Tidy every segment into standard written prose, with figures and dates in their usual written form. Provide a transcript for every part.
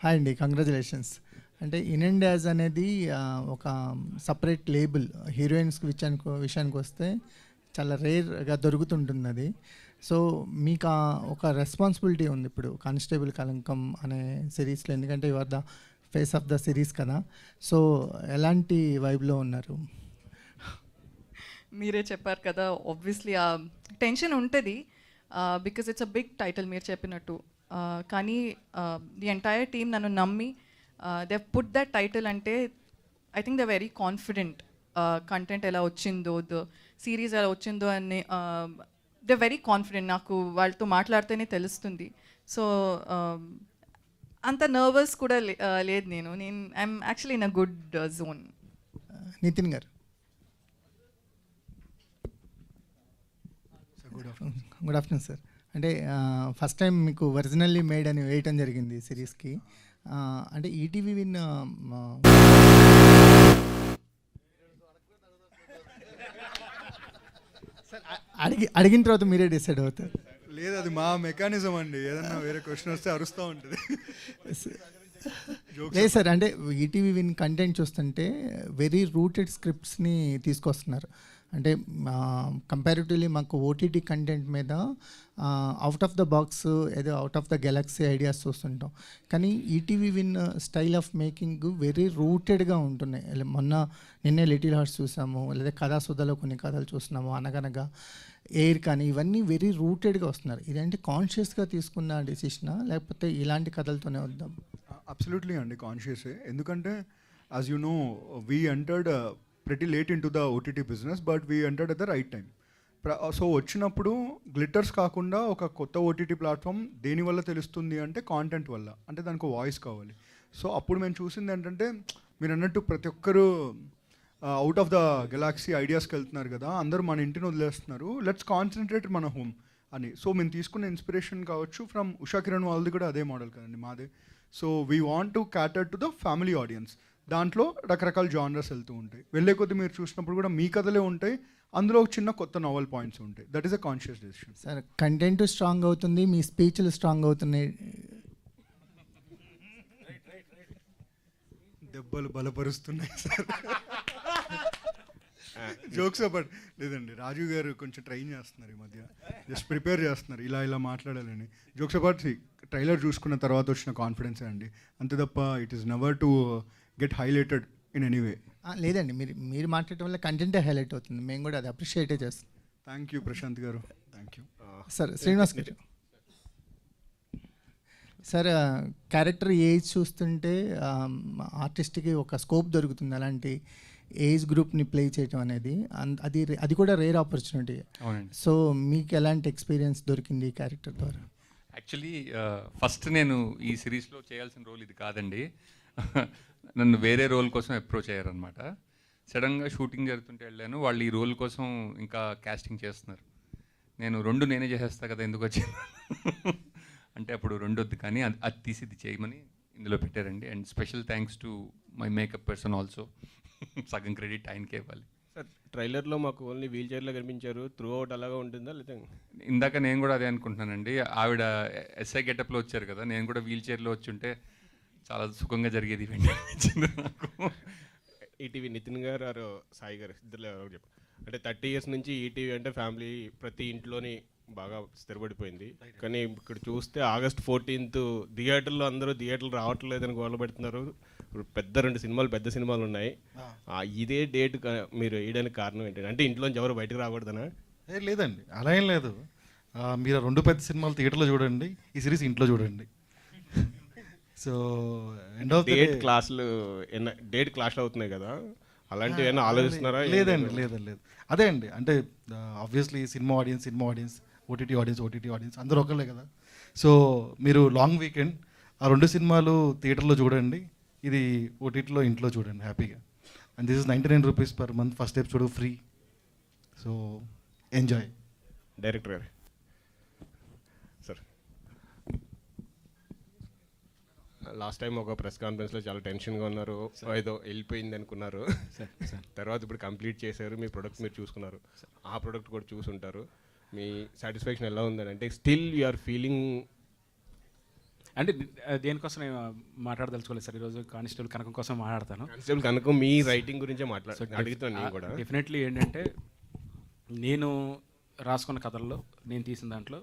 Hi అండి, congratulations. అంటే in and as అనేది ఒక సపరేట్ లేబుల్ హీరోయిన్స్ విషయానికి వస్తే చాలా రేర్గా దొరుకుతుంటుంది అది. సో మీకు ఒక రెస్పాన్సిబిలిటీ ఉంది ఇప్పుడు కానిస్టేబుల్ కలంకం అనే సిరీస్లో, ఎందుకంటే you are the face of the series కదా. సో ఎలాంటి వైబ్లో ఉన్నారు? మీరే చెప్పారు కదా, ఆబ్వియస్లీ ఆ టెన్షన్ ఉంటుంది because it's a big title మీరు చెప్పినట్టు. కానీ ది ఎంటైర్ టీమ్ నన్ను నమ్మి దే పుట్ దట్ టైటిల్. అంటే I think they very confident content ఎలా వచ్చిందో, ద సిరీస్ ఎలా వచ్చిందో అని దే వెరీ కాన్ఫిడెంట్. నాకు వాళ్ళతో మాట్లాడితేనే తెలుస్తుంది. సో అంత నర్వస్ కూడా లేదు. నేను I'm actually in a good zone. Nitin garu. Good afternoon sir. అంటే ఫస్ట్ టైం మీకు ఒరిజినల్లీ మేడ్ అని వేయటం జరిగింది సిరీస్కి. అంటే ఈటీవీ విన్ సార్ అడిగిన తర్వాత మీరే డిసైడ్ అవుతారు. లేదు, అది మా మెకానిజం అండి. ఏదన్నా వేరే క్వశ్చన్ వస్తే అరుస్తూ ఉంటుంది. లేదు సార్, అంటే ఈటీవీ విన్ కంటెంట్ చూస్తుంటే వెరీ రూటెడ్ స్క్రిప్ట్స్ని తీసుకొస్తున్నారు. అంటే కంపారిటివ్లీ మాకు ఓటీటీ కంటెంట్ మీద అవుట్ ఆఫ్ ద బాక్స్ ఏదో out of the galaxy ideas చూస్తుంటాం. కానీ ETV Win style of making very రూటెడ్గా ఉంటున్నాయి. నిన్నే లిటిల్ హార్ట్స్ చూసాము, లేదా కథాసుధలో కొన్ని కథలు చూస్తున్నాము, అనగనగా ఎయిర్ కానీ, ఇవన్నీ వెరీ రూటెడ్గా వస్తున్నారు. ఇదంటే కాన్షియస్గా తీసుకున్న డెసిషనా, లేకపోతే ఇలాంటి కథలతోనే వద్దాం? అబ్సల్యూట్లీ అండి, కాన్షియసే. ఎందుకంటే as you know we entered pretty late into the OTT business, but we entered at the right time. So వచ్చినప్పుడు గ్లిటర్స్ కాకుండా ఒక కొత్త ఓటీటీ ప్లాట్ఫామ్ దేనివల్ల తెలుస్తుంది అంటే కాంటెంట్ వల్ల. అంటే దానికి వాయిస్ కావాలి. సో అప్పుడు మేము చూసింది ఏంటంటే, మీరు అన్నట్టు ప్రతి ఒక్కరు అవుట్ ఆఫ్ ద గెలాక్సీ ఐడియాస్కి వెళ్తున్నారు కదా, అందరూ మన ఇంటిని వదిలేస్తున్నారు, లెట్స్ కాన్సన్ట్రేట్ మన హోమ్ అని. సో మేము తీసుకున్న ఇన్స్పిరేషన్ కావచ్చు ఫ్రమ్ ఉషా కిరణ్ వాళ్ళది కూడా అదే మోడల్ కదండి మాదే. So we want to క్యాటర్ to the family audience. దాంట్లో రకరకాల జానర్స్ వెళ్తూ ఉంటాయి. వెళ్ళే కొద్దీ మీరు చూసినప్పుడు కూడా మీ కథలే ఉంటాయి, అందులో చిన్న కొత్త నావెల్ పాయింట్స్ ఉంటాయి. That is a conscious decision. Sir content strong అవుతుంది, మీ స్పీచ్లు స్ట్రాంగ్ అవుతున్నాయి, దెబ్బలు బలపరుస్తున్నాయి సార్. జోక్స్ అబౌట్ లేదండి, రాజు గారు కొంచెం ట్రైన్ చేస్తున్నారు ఈ మధ్య, జస్ట్ ప్రిపేర్ చేస్తున్నారు ఇలా మాట్లాడాలని. జోక్స్ అబౌట్ ట్రైలర్ చూసుకున్న తర్వాత వచ్చిన కాన్ఫిడెన్సే అండి, అంతే తప్ప it is never to get highlighted in any way. లేదండి, మీరు మాట్లాడటం వల్ల కంటెంటే హైలైట్ అవుతుంది, మేము కూడా అది అప్రిషియేటే చేస్తాం. థ్యాంక్ యూ ప్రశాంత్ గారు, థ్యాంక్ యూ సార్. శ్రీనివాస్ గారు. సార్ క్యారెక్టర్ ఏజ్ చూస్తుంటే ఆర్టిస్ట్కి ఒక స్కోప్ దొరుకుతుంది అలాంటి ఏజ్ గ్రూప్ని ప్లే చేయటం అనేది, అది కూడా రేర్ ఆపర్చునిటీ. సో మీకు ఎలాంటి ఎక్స్పీరియన్స్ దొరికింది ఈ క్యారెక్టర్ ద్వారా? యాక్చువల్లీ ఫస్ట్ నేను ఈ సిరీస్లో చేయాల్సిన రోల్ ఇది కాదండి. నన్ను వేరే రోల్ కోసం అప్రోచ్ అయ్యారనమాట. సడన్గా షూటింగ్ జరుగుతుంటే వెళ్ళాను, వాళ్ళు ఈ రోల్ కోసం ఇంకా కాస్టింగ్ చేస్తున్నారు. నేనే చేసేస్తా కదా, ఎందుకు వచ్చింది అంటే అప్పుడు వద్దు, కానీ అది తీసి ఇది చేయమని ఇందులో పెట్టారండి. And special thanks to my makeup person also. సగం క్రెడిట్ ఆయనకే ఇవ్వాలి. సార్ ట్రైలర్లో మాకు ఓన్లీ వీల్ చైర్లో కనిపించారు, త్రూ అవుట్ అలాగా ఉంటుందా లేదా? ఇందాక నేను కూడా అదే అనుకుంటున్నానండి. ఆవిడ ఎస్ఐ గెటప్లో వచ్చారు కదా, నేను కూడా వీల్ చైర్లో వచ్చి ఉంటే చాలా సుఖంగా జరిగేది ఈవెంట్ అనిపించింది నాకు. ఈటీవీ నితిన్ గారు ఆరు సాయి గారు ఇద్దరు చెప్పారు అంటే 30 years నుంచి ఈటీవీ అంటే ఫ్యామిలీ ప్రతి ఇంట్లోని బాగా స్థిరపడిపోయింది. కానీ ఇక్కడ చూస్తే August 14th థియేటర్లో అందరూ థియేటర్లు రావట్లేదని గోల పెడుతున్నారు. పెద్ద సినిమాలు ఉన్నాయి. ఇదే డేట్ మీరు వేయడానికి కారణం ఏంటంటే, అంటే ఇంట్లోంచి ఎవరు బయటకు రాకూడదనా? లేదండి, అలా ఏం లేదు. మీరు 2 పెద్ద సినిమాలు థియేటర్లో చూడండి, ఈ సిరీస్ ఇంట్లో చూడండి. సో డేట్ క్లాష్లు అవుతున్నాయి కదా, అలాంటివి ఏమైనా ఆలోచిస్తున్నారా? లేదు. అదే అండి, అంటే obviously cinema audience, OTT audience అందరూ ఒకళ్ళే కదా. సో మీరు లాంగ్ వీకెండ్ ఆ 2 సినిమాలు థియేటర్లో చూడండి, ఇది ఓటీటీలో ఇంట్లో చూడండి హ్యాపీగా. And this is 99 rupees per month, first episode free. So enjoy. Director గారు సార్, లాస్ట్ టైం ఒక ప్రెస్ కాన్ఫరెన్స్లో చాలా టెన్షన్గా ఉన్నారు, ఏదో వెళ్ళిపోయింది అనుకున్నారు. తర్వాత ఇప్పుడు కంప్లీట్ చేశారు, మీ ప్రొడక్ట్ మీరు చూసుకున్నారు, ఆ ప్రొడక్ట్ కూడా చూసుంటారు. మీ సాటిస్ఫాక్షన్ ఎలా ఉందని, అంటే స్టిల్ యు ఆర్ ఫీలింగ్ అంటే దేనికోసం నేను మాట్లాడదలుచుకోలేదు సార్, ఈరోజు కానిస్టేబుల్ కనకం కోసం మాట్లాడతాను. కానిస్టేబుల్ కనుక మీ రైటింగ్ గురించే అడుగుతాను నేను కూడా. డెఫినెట్లీ ఏంటంటే నేను రాసుకున్న కథల్లో నేను తీసిన దాంట్లో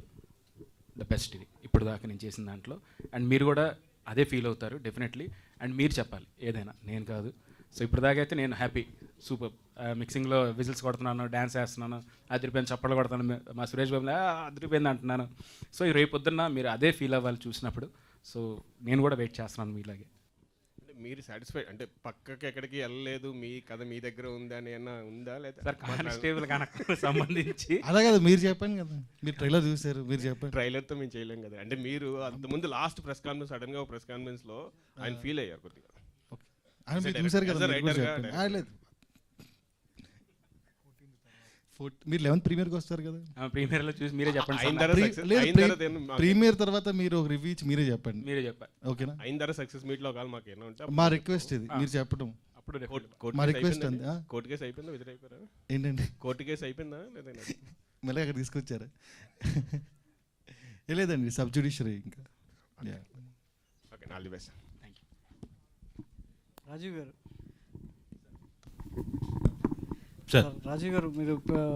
ద బెస్ట్ ఇది ఇప్పుడు దాకా నేను చేసిన దాంట్లో. అండ్ మీరు కూడా అదే ఫీల్ అవుతారు డెఫినెట్లీ. అండ్ మీరు చెప్పాలి ఏదైనా, నేను కాదు. సో ఇప్పుడు దాకా అయితే నేను హ్యాపీ, సూపర్. మిక్సింగ్లో విజిల్స్ కొడుతున్నాను, డ్యాన్స్ వేస్తున్నాను, అదిరిపోయిన చప్పట్లు కొడుతున్నాను, మా సురేష్ బాబు అదిరిపోయింది అంటున్నాను. సో రేపు పొద్దున్న మీరు అదే ఫీల్ అవ్వాలి చూసినప్పుడు. సో నేను కూడా వెయిట్ చేస్తున్నాను మీలాగే. అంటే మీరు సాటిస్ఫైడ్ అంటే పక్కకి ఎక్కడికి వెళ్ళలేదు, మీ కథ మీ దగ్గర ఉందా అని ఏమన్నా ఉందా లేదా? సార్ కానిస్టేబుల్ కనకు సంబంధించి అలా కదా మీరు చెప్పండి కదా, మీరు ట్రైలర్ చూసారు, మీరు చెప్పండి. ట్రైలర్తో మేము చేయలేం కదా. అంటే మీరు అంతకుముందు లాస్ట్ ప్రెస్ కాన్ఫరెన్స్ సడన్గా ఒక ప్రెస్ కాన్ఫరెన్స్లో ఆయన ఫీల్ అయ్యారు కొద్దిగా. ఆయన మీరు చూసారు కదా, As a మీరు కూడా writer గా చెప్పండి. లేదు మీరు 11th ప్రీమియర్కి వస్తారు కదా, ప్రీమియర్లో చూసి మీరే చెప్పండి అయిన సార్. తర్వాత ప్రీ- success- లేదు, అయిన తర్వాత ఏమన్నా మాకు- ప్రీమియర్ తర్వాత మీరు ఒక రివ్యూ ఇచ్చి మీరే చెప్పండి, మీరే చెప్పాలి. ఓకేనా? అయిన తర్వాత సక్సెస్ మీట్లో ఒకవేళ మాకు ఏమన్నా ఉంటే మా రిక్వెస్ట్ ఇది, మీరు చెప్పడం. అప్పుడు మా రిక్వెస్ట్ అంది. కోర్టు కేసు అయిపోయిందా, విదిరైపోయారా? ఏంటండి కోర్టు కేసు అయిపోయిందా లేదా? మళ్ళీ అక్కడ తీసుకొచ్చారా? ఏ లేదండి, సబ్ జ్యుడిషియరీ ఇంకా. Okay, all the best. Thank you. Rajeev garu, sir Rajiv గారు, మీరు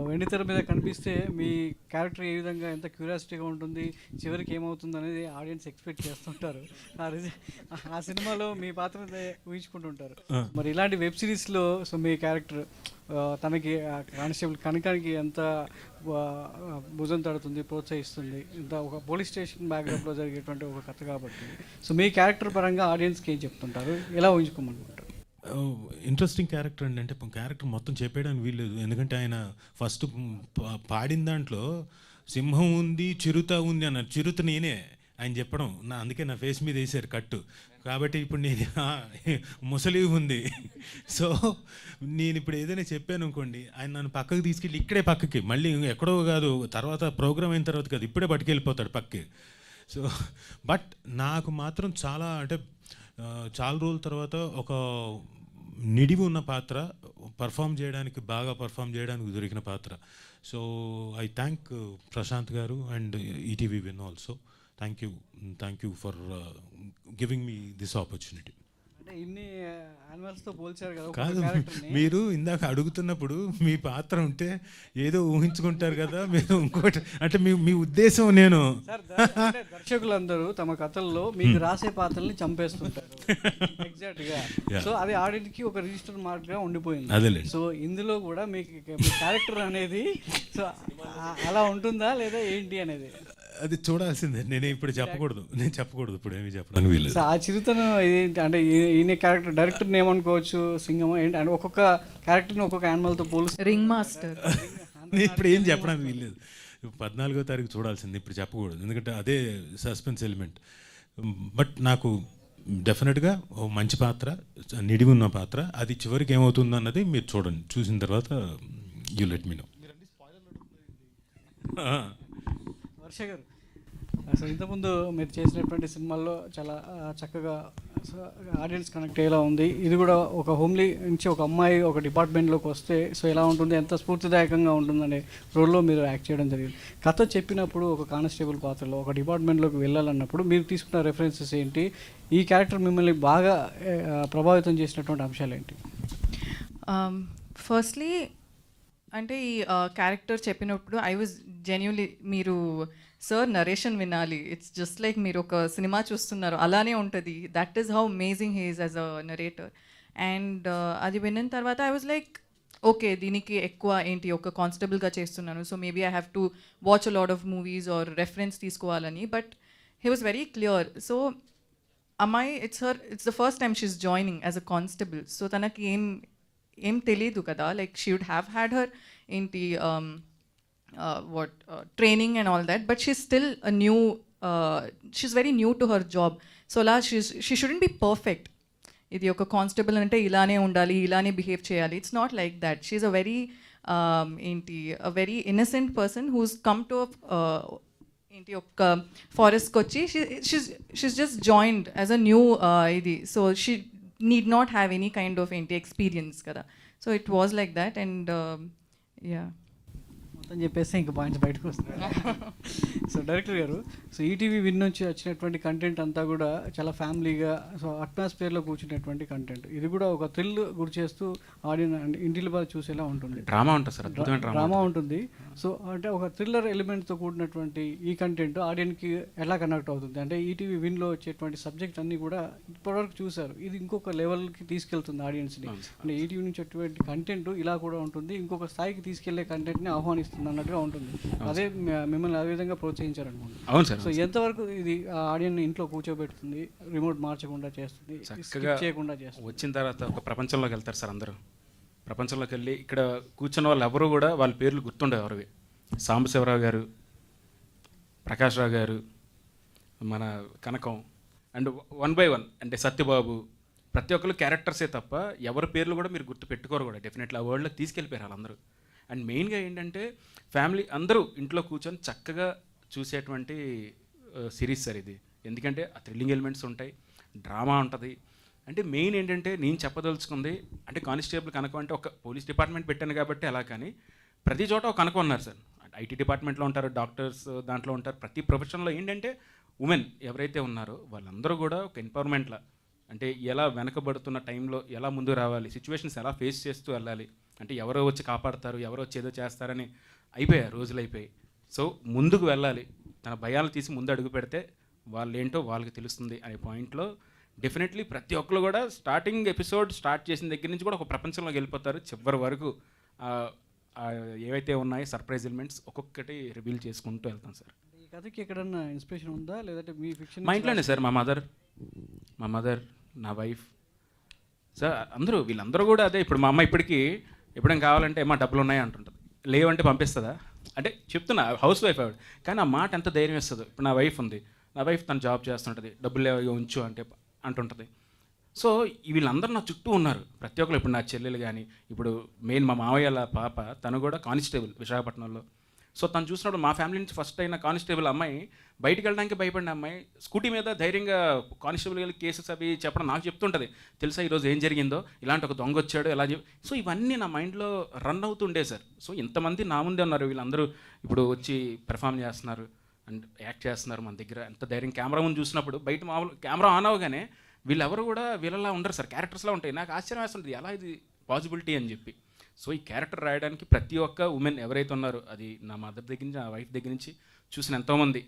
వెండితెర మీద కనిపిస్తే మీ క్యారెక్టర్ ఏ విధంగా ఎంత క్యూరియాసిటీగా ఉంటుంది, చివరికి ఏమవుతుంది అనేది ఆడియన్స్ ఎక్స్పెక్ట్ చేస్తుంటారు. ఆ సినిమాలో మీ పాత్ర ఊహించుకుంటుంటారు. మరి ఇలాంటి వెబ్ సిరీస్లో సో మీ క్యారెక్టర్ తనకి కానిస్టేబుల్ కనకానికి ఎంత భుజం తడుతుంది, ప్రోత్సహిస్తుంది. ఇంత ఒక పోలీస్ స్టేషన్ బ్యాక్గ్రౌండ్లో జరిగేటువంటి ఒక కథ కాబట్టి సో మీ క్యారెక్టర్ పరంగా ఆడియన్స్కి ఏం చెప్తుంటారు, ఎలా ఊహించుకోమనుకుంటారు? ఇంట్రెస్టింగ్ క్యారెక్టర్ అండి. అంటే క్యారెక్టర్ మొత్తం చెప్పేయడానికి వీల్లేదు, ఎందుకంటే ఆయన ఫస్ట్ పాడిన దాంట్లో సింహం ఉంది, చిరుత ఉంది అన్నారు. చిరుత నేనే ఆయన చెప్పడం, అందుకే నా ఫేస్ మీద వేసారు కట్టు. కాబట్టి ఇప్పుడు నేను ముసలి ఉంది. సో నేను ఇప్పుడు ఏదైనా చెప్పాను అనుకోండి, ఆయన నన్ను పక్కకు తీసుకెళ్ళి ఇక్కడే పక్కకి, మళ్ళీ ఎక్కడో కాదు, తర్వాత ప్రోగ్రామ్ అయిన తర్వాత కాదు, ఇప్పుడే పట్టుకెళ్ళిపోతాడు పక్కకి. సో బట్ నాకు మాత్రం చాలా అంటే చాలా రోజుల తర్వాత ఒక నిడివి ఉన్న పాత్ర, బాగా పర్ఫామ్ చేయడానికి దొరికిన పాత్ర. సో ఐ థ్యాంక్ ప్రశాంత్ గారు and ETV win also. Thank you for giving me this opportunity. అంటే ఇన్ని యానిమల్స్తో పోల్చారు కదా కాదు, మీరు ఇందాక అడుగుతున్నప్పుడు మీ పాత్ర ఉంటే ఏదో ఊహించుకుంటారు కదా మీరు, ఇంకోటి అంటే మీ ఉద్దేశం నేను. సార్ అంటే దర్శకులందరూ తమ కథల్లో మీకు రాసే పాత్రల్ని చంపేస్తుంటారు ఎగ్జాక్ట్ గా. సో అది ఆడియన్స్ కి ఒక రిజిస్టర్ మార్క్ గా ఉండిపోయింది. అదేలేండి. సో ఇందులో కూడా మీకు మీ క్యారెక్టర్ అనేది సో అలా ఉంటుందా లేదా ఏంటి అనేది అది చూడాల్సిందే. ఇప్పుడు చెప్పకూడదు, ఇప్పుడు ఏమి చెప్పడానికి వీలు. సో ఆ చిరుతనం ఏంటి అంటే ఈయన క్యారెక్టర్ డైరెక్టర్ని ఏమనుకోవచ్చు, సింగం ఏంటి అంటే ఒక్కొక్క క్యారెక్టర్ని ఒక్కొక్క యానిమల్తో పోలుస్తారు. Ring master. ఇప్పుడు ఏం చెప్పడానికి వీల్లేదు, 14వ తారీఖు చూడాల్సింది, ఇప్పుడు చెప్పకూడదు, ఎందుకంటే అదే సస్పెన్స్ ఎలిమెంట్. బట్ నాకు డెఫినెట్గా ఓ మంచి పాత్ర, నిడివి ఉన్న పాత్ర, అది చివరికి ఏమవుతుంది అన్నది మీరు చూడండి, చూసిన తర్వాత యూ లెట్ మీ నో. వర్ష గారు, అసలు ఇంతకుముందు మీరు చేసినటువంటి సినిమాల్లో చాలా చక్కగా ఆడియన్స్ కనెక్ట్ అయ్యేలా ఉంది. ఇది కూడా ఒక హోమ్లీ నుంచి ఒక అమ్మాయి ఒక డిపార్ట్మెంట్లోకి వస్తే సో ఎలా ఉంటుంది, ఎంత స్ఫూర్తిదాయకంగా ఉంటుందనే రోల్లో మీరు యాక్ట్ చేయడం జరిగింది. కథ చెప్పినప్పుడు ఒక కానిస్టేబుల్ పాత్రలో ఒక డిపార్ట్మెంట్లోకి వెళ్ళాలన్నప్పుడు మీరు తీసుకున్న రెఫరెన్సెస్ ఏంటి, ఈ క్యారెక్టర్ మిమ్మల్ని బాగా ప్రభావితం చేసినటువంటి అంశాలు ఏంటి? ఫస్ట్లీ అంటే ఈ క్యారెక్టర్ చెప్పినప్పుడు ఐ వాజ్ జెన్యున్లీ, మీరు సార్ నరేషన్ వినాలి, ఇట్స్ జస్ట్ లైక్ మీరు ఒక సినిమా చూస్తున్నారు అలానే ఉంటుంది. That is how amazing he is as a narrator. And అది విన్న తర్వాత ఐ వాజ్ లైక్ ఓకే, దీనికి ఎక్కువ ఏంటి, ఒక కానిస్టేబుల్గా చేస్తున్నాను, so maybe I have to watch a lot of movies or reference తీసుకోవాలని. But he was very clear. So అమ్మాయి it's the first time she's joining as a constable. So తనకి ఏం తెలీదు కదా, like she would have had her ఏంటి training and all that, but she's still she's very new to her job. So she shouldn't be perfect. ఇది ఒక constable అంటే ఇలానే ఉండాలి, ఇలానే బిహేవ్ చేయాలి. It's not like that. She's a very very innocent person who's come to ఒక ఫారెస్ట్కి వచ్చి she's just joined as a new ఇది. So she need not have any kind of experience కదా. So it was like that. And yeah, మొత్తం చెప్పేస్తే ఇంకా points బయటకు వస్తాయి. సో డైరెక్టర్ గారు, సో ఈటీవీ విన్ నుంచి వచ్చినటువంటి కంటెంట్ అంతా కూడా చాలా ఫ్యామిలీగా, సో అట్మాస్ఫియర్లో కూర్చున్నటువంటి కంటెంట్. ఇది కూడా ఒక థ్రిల్ గురి చేస్తూ ఆడియన్స్ ఇంటిలో బాగా చూసేలా ఉంటుంది. డ్రామా ఉంటుంది సార్, అద్భుతమైన డ్రామా ఉంటుంది. సో అంటే ఒక థ్రిల్లర్ ఎలిమెంట్తో కూడినటువంటి ఈ కంటెంట్ ఆడియన్కి ఎలా కనెక్ట్ అవుతుంది అంటే ఈటీవీ విన్లో వచ్చేటువంటి సబ్జెక్ట్ అన్నీ కూడా ఇప్పటివరకు చూశారు, ఇది ఇంకొక లెవెల్కి తీసుకెళ్తుంది ఆడియన్స్ని. అంటే ఈటీవీ నుంచి వచ్చేటువంటి కంటెంట్ ఇలా కూడా ఉంటుంది, ఇంకొక స్థాయికి తీసుకెళ్లే కంటెంట్ని ఆహ్వానిస్తుంది అన్నట్టుగా ఉంటుంది. అదే మిమ్మల్ని ఆ విధంగా ప్రోత్సహించారనుకోండి. అవును సార్. సో ఎంతవరకు ఇది ఆడియన్ ఇంట్లో కూర్చోబెడుతుంది, రిమోట్ మార్చకుండా చేస్తుంది, చక్కగా చేయకుండా చేస్తుంది? వచ్చిన తర్వాత ఒక ప్రపంచంలోకి వెళ్తారు సార్ అందరూ. ప్రపంచంలోకి వెళ్ళి ఇక్కడ కూర్చున్న వాళ్ళు ఎవరు కూడా వాళ్ళ పేర్లు గుర్తుండేవి ఎవరివి. సాంబశివరావు గారు, ప్రకాష్ రావు గారు, మన కనకం, అండ్ 1 by 1 అంటే సత్యబాబు, ప్రతి ఒక్కరు క్యారెక్టర్సే తప్ప ఎవరి పేర్లు కూడా మీరు గుర్తు పెట్టుకోరు కూడా. డెఫినెట్లీ ఆ వరల్డ్లోకి తీసుకెళ్ళిపోయారు వాళ్ళందరూ. అండ్ మెయిన్గా ఏంటంటే ఫ్యామిలీ అందరూ ఇంట్లో కూర్చొని చక్కగా చూసేటువంటి సిరీస్ సార్ ఇది. ఎందుకంటే ఆ థ్రిల్లింగ్ ఎలిమెంట్స్ ఉంటాయి, డ్రామా ఉంటుంది. అంటే మెయిన్ ఏంటంటే నేను చెప్పదలుచుకుంది అంటే కానిస్టేబుల్ కనకం అంటే ఒక పోలీస్ డిపార్ట్మెంట్ పెట్టాను కాబట్టి అలా, కానీ ప్రతి చోట ఒక కనకం ఉన్నారు సార్. ఐటీ డిపార్ట్మెంట్లో ఉంటారు, డాక్టర్స్ దాంట్లో ఉంటారు. ప్రతి ప్రొఫెషన్లో ఏంటంటే ఉమెన్ ఎవరైతే ఉన్నారో వాళ్ళందరూ కూడా ఒక ఎంపవర్మెంట్లా, అంటే ఎలా వెనకబడుతున్న టైంలో ఎలా ముందుకు రావాలి, సిచ్యువేషన్స్ ఎలా ఫేస్ చేస్తూ వెళ్ళాలి, అంటే ఎవరో వచ్చి కాపాడతారు, ఎవరో వచ్చి ఏదో చేస్తారని అయిపోయాయి, రోజులు అయిపోయి. సో ముందుకు వెళ్ళాలి, తన భయాలు తీసి ముందు అడుగు పెడితే వాళ్ళు ఏంటో వాళ్ళకి తెలుస్తుంది అనే పాయింట్లో డెఫినెట్లీ ప్రతి ఒక్కరు కూడా స్టార్టింగ్ ఎపిసోడ్ స్టార్ట్ చేసిన దగ్గర నుంచి కూడా ఒక ప్రపంచంలోకి వెళ్ళిపోతారు. చివరి వరకు ఏవైతే ఉన్నాయో సర్ప్రైజ్ ఎలిమెంట్స్ ఒక్కొక్కటి రివీల్ చేసుకుంటూ వెళ్తాం సార్. ఈ కథకి ఎక్కడన్నా ఇన్స్పిరేషన్ ఉందా, లేదంటే మీ ఫిక్షన్? మా ఇంట్లోనే సార్, మా మదర్, నా వైఫ్ సార్, అందరూ వీళ్ళందరూ కూడా అదే. ఇప్పుడు మా అమ్మ ఇప్పటికీ ఎప్పుడైనా కావాలంటే మా డబ్బులు ఉన్నాయా అంటుంటుంది, లేవంటే పంపిస్తుందా అంటే చెప్తున్నా, హౌస్ వైఫ్ ఆవిడ, కానీ ఆ మాట ఎంత ధైర్యం ఇస్తుందో. ఇప్పుడు నా వైఫ్ ఉంది, నా వైఫ్ తను జాబ్ చేస్తుంటుంది, డబ్బులు లేవు ఉంచు అంటే అంటుంటుంది. సో వీళ్ళందరూ నా చుట్టూ ఉన్నారు ప్రతి ఒక్కరు. ఇప్పుడు నా చెల్లెలు కానీ, ఇప్పుడు మెయిన్ మా మావయ్యల పాప తను కూడా కానిస్టేబుల్ విశాఖపట్నంలో. సో తను చూసినప్పుడు మా ఫ్యామిలీ నుంచి ఫస్ట్ అయిన కానిస్టేబుల్ అమ్మాయి, బయటికి వెళ్ళడానికి భయపడిన అమ్మాయి స్కూటీ మీద ధైర్యంగా కానిస్టేబుల్ వెళ్ళి కేసెస్ అవి చెప్పడం నాకు చెప్తుంటుంది. తెలుసా ఈరోజు ఏం జరిగిందో, ఇలాంటి ఒక దొంగ వచ్చాడు ఎలా సో ఇవన్నీ నా మైండ్లో రన్ అవుతుండే సార్. సో ఇంతమంది నా ముందే ఉన్నారు, వీళ్ళందరూ ఇప్పుడు వచ్చి పెర్ఫామ్ చేస్తున్నారు అండ్ యాక్ట్ చేస్తున్నారు మన దగ్గర. ఎంత ధైర్యం కెమెరా ముందు చూసినప్పుడు, బయట మామూలు కెమెరా ఆన్ అవ్వగానే వీళ్ళెవరు కూడా వీళ్ళలా ఉండరు సార్, క్యారెక్టర్స్లా ఉంటాయి. నాకు ఆశ్చర్యం వేస్తుంటుంది ఎలా ఇది పాసిబిలిటీ అని చెప్పి. సో ఈ క్యారెక్టర్ రాయడానికి ప్రతి ఒక్క ఉమెన్ ఎవరైతే ఉన్నారో, అది నా మదర్ దగ్గర నుంచి, నా వైఫ్ దగ్గర నుంచి చూసిన ఎంతోమంది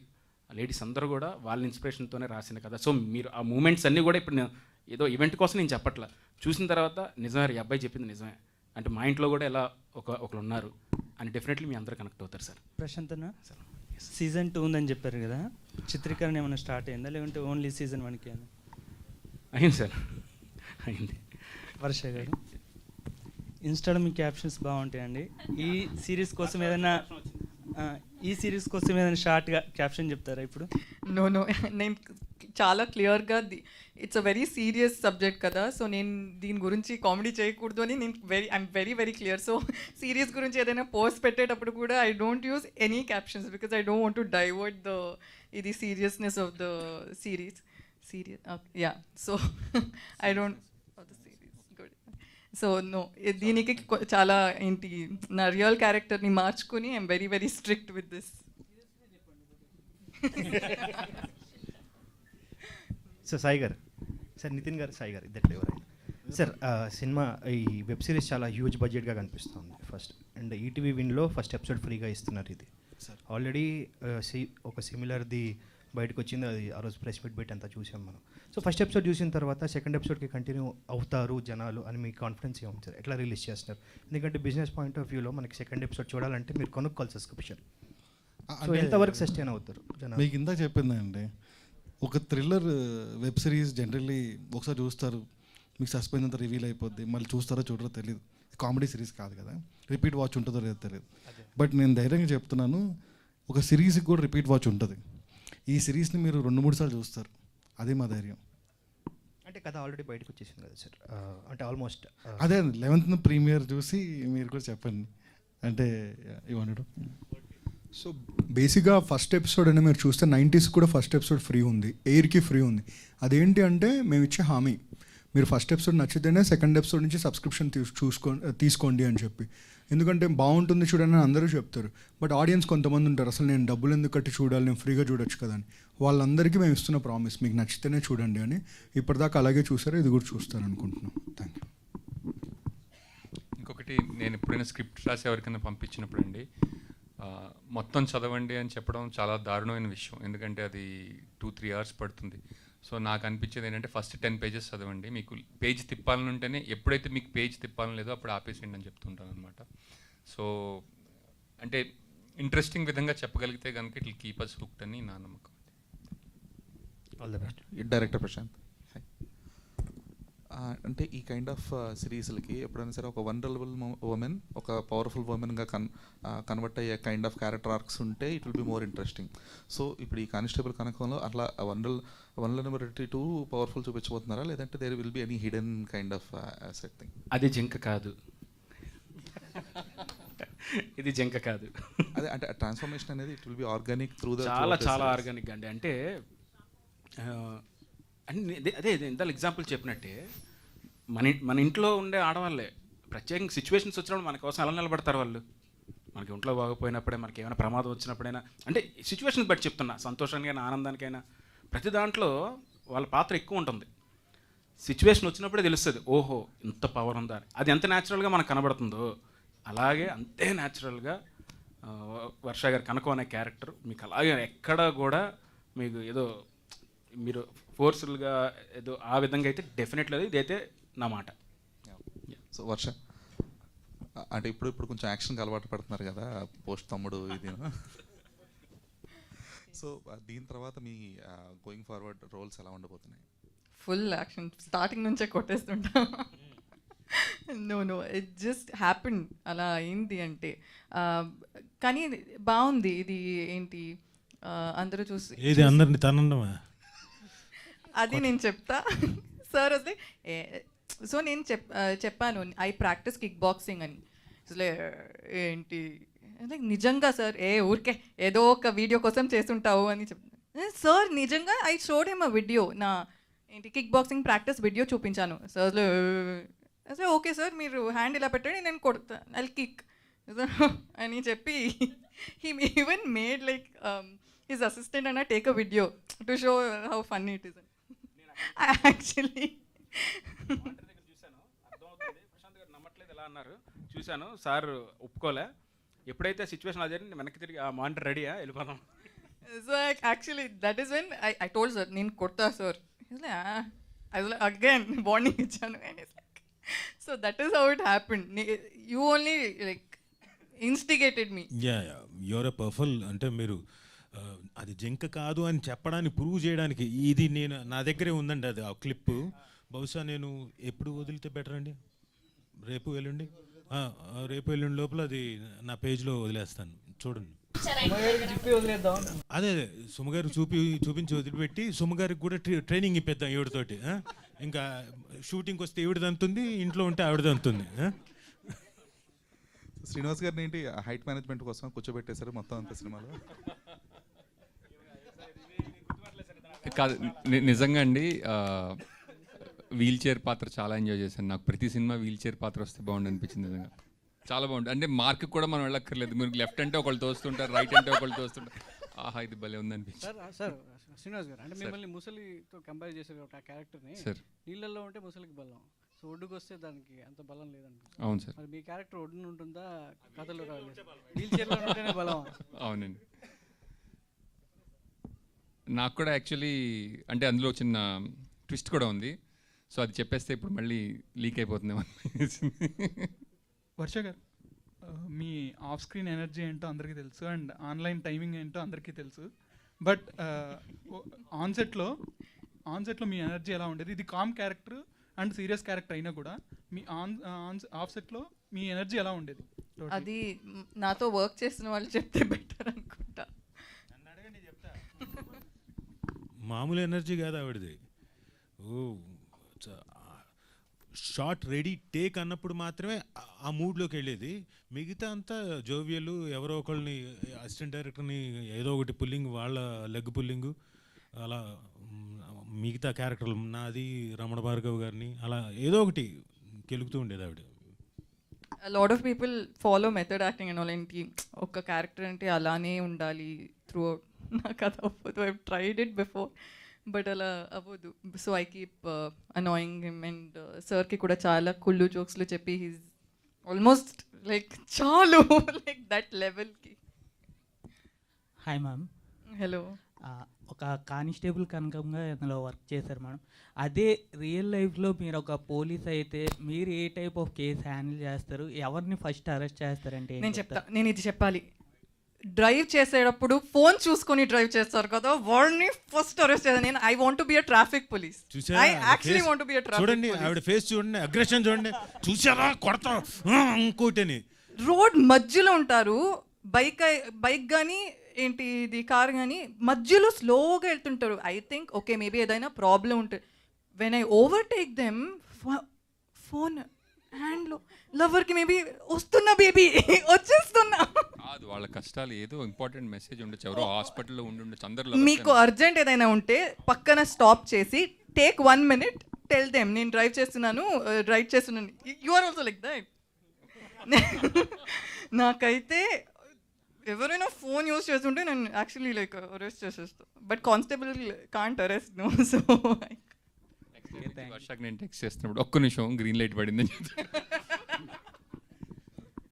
లేడీస్ అందరూ కూడా వాళ్ళ ఇన్స్పిరేషన్తోనే రాసిన కదా. సో మీరు ఆ మూమెంట్స్ అన్నీ కూడా ఇప్పుడు నేను ఏదో ఈవెంట్ కోసం నేను చెప్పట్లా, చూసిన తర్వాత నిజమే ఈ అబ్బాయి చెప్పింది నిజమే, అంటే మా ఇంట్లో కూడా ఎలా ఒకరు ఉన్నారు అని డెఫినెట్లీ మీ అందరూ కనెక్ట్ అవుతారు సార్. ప్రశాంత్ అన్న, సీజన్ 2 ఉందని చెప్పారు కదా, చిత్రీకరణ ఏమైనా స్టార్ట్ అయిందా లేకుంటే ఓన్లీ సీజన్ 1కి అని? అయింది సార్, అయింది. వర్ష గారు, ఇన్స్టాలో మీ క్యాప్షన్స్ బాగుంటాయండి. ఈ సిరీస్ కోసం ఏదైనా షార్ట్గా క్యాప్షన్ చెప్తారా ఇప్పుడు? నో నేను చాలా క్లియర్గా it's a very serious subject కదా, సో నేను దీని గురించి కామెడీ చేయకూడదు అని నేను I'm very clear. So serious గురించి ఏదైనా పోస్ట్ పెట్టేటప్పుడు కూడా I don't use any captions because I don't want to divert ఇది seriousness of the serious. So I don't so no, దీనికి చాలా ఏంటి నా రియల్ క్యారెక్టర్ని మార్చుకుని I'm very strict with this. So Sai గారు, సార్ నితిన్ గారు, సాయి గారు ఇద్దరు ఎవరైనా సార్, సినిమా ఈ వెబ్ సిరీస్ చాలా హ్యూజ్ బడ్జెట్గా కనిపిస్తుంది ఫస్ట్. అండ్ ఈటీవీ విన్లో ఫస్ట్ ఎపిసోడ్ ఫ్రీగా ఇస్తున్నారు. ఇది ఆల్రెడీ ఒక సిమిలర్ది బయటకు వచ్చింది, అది ఆ రోజు ప్రెస్ మీట్ పెట్టి అంతా చూసాం మనం. సో ఫస్ట్ ఎపిసోడ్ చూసిన తర్వాత సెకండ్ ఎపిసోడ్కి కంటిన్యూ అవుతారు జనాలు అని మీ కాన్ఫిడెన్స్ ఏముంది సార్? ఎట్లా రిలీజ్ చేస్తున్నారు? ఎందుకంటే బిజినెస్ పాయింట్ ఆఫ్ వ్యూలో మనకి సెకండ్ ఎపిసోడ్ చూడాలంటే మీరు కొనుక్కోవాలి సబ్స్క్రిప్షన్. సో ఎంతవరకు సస్టైన్ అవుతారు జనాలు? మీకు ఇందాక చెప్పిందండి, ఒక థ్రిల్లర్ వెబ్ సిరీస్ జనరల్లీ ఒకసారి చూస్తారు, మీకు సస్పెన్స్ అంతా రివీల్ అయిపోద్ది, మళ్ళీ చూస్తారో చూడరో తెలియదు. కామెడీ సిరీస్ కాదు కదా, రిపీట్ వాచ్ ఉంటుందో లేదో తెలియదు. బట్ నేను ధైర్యంగా చెప్తున్నాను, ఒక సిరీస్కి కూడా రిపీట్ వాచ్ ఉంటుంది. ఈ సిరీస్ని మీరు 2-3 సార్లు చూస్తారు, అదే మా ధైర్యం. అంటే కథ ఆల్రెడీ బయటకు వచ్చేసింది కదా సార్, అంటే ఆల్మోస్ట్ అదే 11th ప్రీమియర్ చూసి మీరు కూడా చెప్పండి అంటే ఇవ్వండి. సో బేసిక్గా ఫస్ట్ ఎపిసోడ్ అని మీరు చూస్తే 90s కూడా ఫస్ట్ ఎపిసోడ్ ఫ్రీ ఉంది, ఎయిర్కి ఫ్రీ ఉంది. అదేంటి అంటే మేము ఇచ్చే హామీ, మీరు ఫస్ట్ ఎపిసోడ్ నచ్చితేనే సెకండ్ ఎపిసోడ్ నుంచి సబ్స్క్రిప్షన్ తీసుకోండి అని చెప్పి. ఎందుకంటే బాగుంటుంది చూడండి అని అందరూ చెప్తారు, బట్ ఆడియన్స్ కొంతమంది ఉంటారు అసలు నేను డబ్బులు ఎందుకు కట్టి చూడాలి, నేను ఫ్రీగా చూడొచ్చు కదా అని. వాళ్ళందరికీ మేము ఇస్తున్న ప్రామిస్ మీకు నచ్చితేనే చూడండి అని. ఇప్పటిదాకా అలాగే చూసారు, ఇది కూడా చూస్తారు అనుకుంటున్నాం. Thank you. ఇంకొకటి, నేను ఎప్పుడైనా స్క్రిప్ట్ రాసి ఎవరికైనా పంపించినప్పుడు అండి, మొత్తం చదవండి అని చెప్పడం చాలా దారుణమైన విషయం. ఎందుకంటే అది 2-3 hours పడుతుంది. సో నాకు అనిపించేది ఏంటంటే ఫస్ట్ 10 pages చదవండి. మీకు పేజ్ తిప్పాలని ఉంటేనే, ఎప్పుడైతే మీకు పేజ్ తిప్పాలని లేదో అప్పుడు ఆపేసేయండి అని చెప్తుంటాను అనమాట. సో అంటే ఇంట్రెస్టింగ్ విధంగా చెప్పగలిగితే కనుక it will keep us hooked అని నా నమ్మకం. All the best. Director Prashanth. అంటే ఈ కైండ్ ఆఫ్ సిరీస్లకి ఎప్పుడైనా సరే ఒక వల్నరబుల్ ఉమెన్ ఒక పవర్ఫుల్ ఉమెన్గా కన్వర్ట్ అయ్యే కైండ్ ఆఫ్ క్యారెక్టర్ ఆర్క్స్ ఉంటే it will be more interesting. So ఇప్పుడు ఈ కానిస్టేబుల్ కనకంలో అట్లా వల్నరబిలిటీ టు పవర్ఫుల్ చూపించబోతున్నారా, లేదంటే there will be any hidden kind of asset thing? అది జింక కాదు, ఇది జింక కాదు. అదే అంటే ట్రాన్స్ఫర్మేషన్ అనేది it will B organic through the చాలా ఆర్గానిక్ అండి. అంటే అదే ఇంత ఎగ్జాంపుల్ చెప్పినట్టే మన ఇంట్లో ఉండే ఆడవాళ్ళే ప్రత్యేకంగా సిచ్యువేషన్స్ వచ్చినప్పుడు మన కోసం ఎలా నిలబడతారు వాళ్ళు. మనకి ఒంట్లో బాగోపోయినప్పుడే, మనకి ఏమైనా ప్రమాదం వచ్చినప్పుడైనా, అంటే సిచ్యువేషన్ బట్టి చెప్తున్నా, సంతోషానికైనా ఆనందానికైనా ప్రతి దాంట్లో వాళ్ళ పాత్ర ఎక్కువ ఉంటుంది. సిచ్యువేషన్ వచ్చినప్పుడే తెలుస్తుంది, ఓహో ఇంత పవర్ ఉందా అని. అది ఎంత న్యాచురల్గా మనకు కనబడుతుందో అలాగే అంతే న్యాచురల్గా వర్ష గారు కనకం అనే క్యారెక్టర్ మీకు అలాగే ఎక్కడా కూడా మీకు ఏదో మీరు ఫోర్స్ఫుల్గా ఏదో ఆ విధంగా అయితే డెఫినెట్లీ ఇదైతే నా మాట. సో వర్ష అంటే ఇప్పుడు కొంచెం యాక్షన్కి అలవాటు పడుతున్నారు కదా, పోస్ట్ తమ్ముడు ఇది. సో దీని తర్వాత మీ గోయింగ్ ఫార్వర్డ్ రోల్స్ ఎలా ఉండబోతున్నాయి? ఫుల్ యాక్షన్, స్టార్టింగ్ నుంచే కొట్టేస్తుంటా. నో ఇట్ జస్ట్ హ్యాపెన్, అలా అయింది అంటే. కానీ బాగుంది ఇది. ఏంటి అందరూ చూసి ఏది అందరిని తనండమా? అది నేను చెప్తా సార్. అసలు సో నేను చెప్పాను ఐ ప్రాక్టీస్ కిక్ బాక్సింగ్ అని. అసలు ఏంటి నిజంగా సార్, ఊరికే ఏదో ఒక వీడియో కోసం చేస్తుంటావు అని చెప్తాను సార్. నిజంగా I showed him a video, నా ఏంటి కిక్ బాక్సింగ్ ప్రాక్టీస్ వీడియో చూపించాను సార్. అసలు ఓకే సార్ మీరు హ్యాండ్ ఇలా పెట్టండి నేను కొడతా, ఐ కిక్ అని చెప్పి he even made like his assistant అన్న take a video to show how funny it is. Actually నమ్మట్లేదు ఎలా అన్నారు చూశాను సార్, ఒప్పుకోలే. ఎప్పుడైతే సిచ్యువేషన్ అదే వెనక్కి తిరిగి ఆ మానిటర్ రెడీయా వెళ్ళిపోదాం. So actually that is when I told sir నేను కొడతా సార్. అగైన్ వార్నింగ్ ఇచ్చాను. So that is how it happened. You only like instigated me. Your a powerful అంటే మీరు అది జింక కాదు అని చెప్పడానికి ప్రూవ్ చేయడానికి ఇది నేను నా దగ్గరే ఉందండి అది ఆ క్లిప్. బహుశా నేను ఎప్పుడు వదిలితే బెటర్ అండి? రేపు ఎల్లుండి లోపల అది నా పేజ్లో వదిలేస్తాను, చూడండి. అదే సుమగారికి చూపించి వదిలిపెట్టి సుమగారికి కూడా ట్రైనింగ్ ఇప్పిద్దాం ఈవిడతోటి. ఇంకా షూటింగ్కి వస్తే ఈవిడది అంతుంది, ఇంట్లో ఉంటే ఆవిడది అంతుంది. శ్రీనివాస్ గారిని ఏంటి హైట్ మేనేజ్మెంట్ కోసం కూర్చోబెట్టేశారు మొత్తం అంత సినిమాలో? కాదు, నిజంగా అండి వీల్ చైర్ పాత్ర చాలా ఎంజాయ్ చేశాను. నాకు ప్రతి సినిమా వీల్ చైర్ పాత్ర వస్తే బాగుండు అనిపించింది. నిజంగా చాలా బాగుంటుంది. అంటే మార్క్ కూడా మనం వెళ్ళక్కర్లేదు, మీరు లెఫ్ట్ అంటే ఒకళ్ళు తోస్తుంటారు, రైట్ అంటే ఒకళ్ళు తోస్తుంటారు. ఆహా ఇది భలే ఉంది అనిపించింది. సార్ శ్రీనివాస్ గారు అంటే మిమ్మల్ని ముసలితో కంపేర్ చేశారు ఒక క్యారెక్టర్ని. నీళ్ళల్లో ఉంటే ముసలికి బలం, సో ఒడ్డుకు వస్తే దానికి అంత బలం లేదనిపిస్తుంది. అవును సార్. మరి మీ క్యారెక్టర్ ఒడ్డున ఉంటుందా కథలో వీల్ చైర్లో ఉంటేనే బలం? అవునండి. నాకు కూడా యాక్చువల్లీ అంటే అందులో చిన్న ట్విస్ట్ కూడా ఉంది. సో అది చెప్పేస్తే ఇప్పుడు మళ్ళీ లీక్ అయిపోతుందేమో. వర్ష గారు, మీ ఆఫ్ స్క్రీన్ ఎనర్జీ ఏంటో అందరికీ తెలుసు అండ్ ఆన్లైన్ టైమింగ్ ఏంటో అందరికీ తెలుసు. బట్ ఆన్సెట్లో మీ ఎనర్జీ ఎలా ఉండేది? ఇది calm character and serious character అయినా కూడా మీ ఆఫ్ సెట్లో మీ ఎనర్జీ ఎలా ఉండేది? అది నాతో వర్క్ చేసిన వాళ్ళు చెప్తే బెటర్ అనుకుంటా. మామూలు ఎనర్జీ కాదు ఆవిడది. షార్ట్ రెడీ టేక్ అన్నప్పుడు మాత్రమే ఆ మూడ్లోకి వెళ్ళేది. మిగతా అంతా జోవియలు, ఎవరో ఒకళ్ళని అసిస్టెంట్ డైరెక్టర్ని ఏదో ఒకటి పుల్లింగ్, వాళ్ళ లెగ్ పుల్లింగ్, అలా మిగతా క్యారెక్టర్లు నాది రమణ భార్గవ్ గారిని అలా ఏదో ఒకటి కెలుగుతూ ఉండేది ఆవిడ. A lot of people follow method acting and all ఏంటి ఒక క్యారెక్టర్ అంటే అలానే ఉండాలి త్రూ అవుట్. నాకు అది అవ్వదు. I tried it before but అలా అవ్వదు. So I keep annoying him and సార్కి కూడా చాలా కుళ్ళు జోక్స్లు చెప్పి హీస్ ఆల్మోస్ట్ లైక్ చాలు లైక్ దట్ లెవెల్కి. Hi ma'am. హలో. ఒక కానిస్టేబుల్ కనకంగా ఇందులో వర్క్ చేశారు మేడం. అదే రియల్ లైఫ్లో మీరు ఒక పోలీస్ అయితే మీరు ఏ టైప్ ఆఫ్ కేసు హ్యాండిల్ చేస్తారు, ఎవరిని ఫస్ట్ అరెస్ట్ చేస్తారంటే? నేను ఇది చెప్పాలి. డ్రైవ్ చేసేటప్పుడు ఫోన్ చూసుకొని డ్రైవ్ చేస్తారు కదా, వాడిని ఫస్ట్ అరెస్ట్ చేస్తాను నేను. I want to be a traffic police. I actually want to be a traffic. చూడండి ఆవిడ ఫేస్ చూడండి, అగ్రెషన్ చూడండి, చూసారా కొడతా ఇంకోటని. రోడ్ మధ్యలో ఉంటారు, బైక్ కానీ ఏంటి ఇది కార్ కానీ మధ్యలో స్లోగా వెళ్తుంటారు. ఐ థింక్ ఓకే మేబీ ఏదైనా ప్రాబ్లం ఉంటుంది. When I overtake them phone హ్యాండ్లో లవర్కి మేబీ వస్తున్నా బేబీ వచ్చేస్తున్నా. కాదు వాళ్ళ కష్టాలు ఏదో ఇంపార్టెంట్ మెసేజ్ ఉండొచ్చు, ఎవరో హాస్పిటల్లో ఉండొచ్చు. అందరూ మీకు అర్జెంట్ ఏదైనా ఉంటే పక్కన స్టాప్ చేసి టేక్ 1 minute టెల్ దెమ్ నేను డ్రైవ్ చేస్తున్నాను. You are also like that. నాకైతే ఎవరైనా ఫోన్ యూస్ చేస్తుంటే నేను యాక్చువల్లీ లైక్ అరెస్ట్ చేసేస్తాను. But constable can't arrest no. So వర్షాకి నేను టెక్స్ట్ చేస్తున్నప్పుడు ఒక్క నిమిషం గ్రీన్ లైట్ పడిందని చెప్తాను.